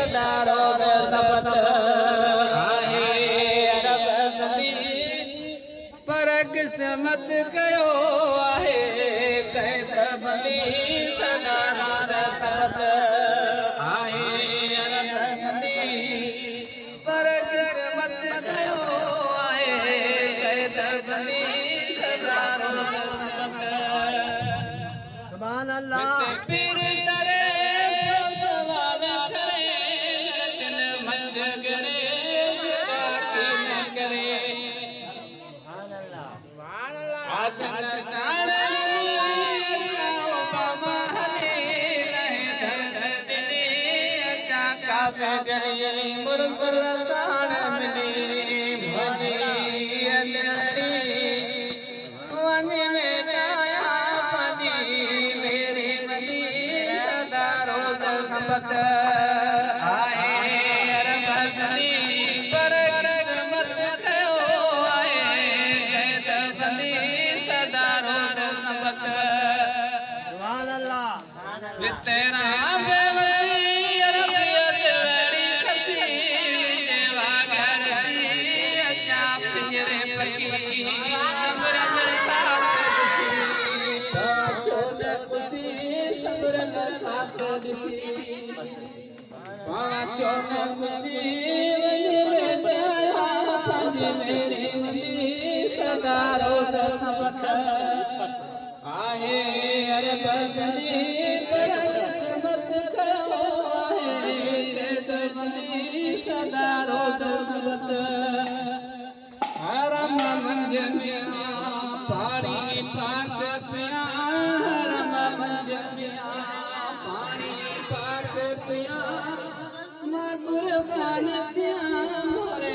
सदारो सबत आहे अरब सदी पर किस्मत कयो आहे कैद भली सदारो सबत आहे अरब सदी पर किस्मत कयो आहे कैद भली सदारो सबत सुभान अल्लाह पीर तरे सवाल करे दिल मंज करे की न करे आज नसाल जाओ बाबा हले रहे दर्द दिली अच्छा काफे गली मुरसर साण मिली भजी अदड़ी वने में काया भजी मेरे मदी सदा रोज सबक आए अरब सदी पर किस्मत कयो आए कैद बंदी सदा रोज सबक सुभान अल्लाह तेरा बेवसी अरबियत लड़ी कसी जेवा घर सी अच्छा पिंजरे पकी समरन साथ दिसी छोड़ कुसी समरन साथ दिसी पावा छोड़ कुसी वजरे प्यारा पंज मेरे मदी सदा रोज सबक आहे अरब सदी पर किस्मत कयो आहे कैद बंदी सदा रोज सबत हरम मंज में पानी पाक पिया हरम मंज में पानी पाक पिया मैं कुर्बान थिया मोर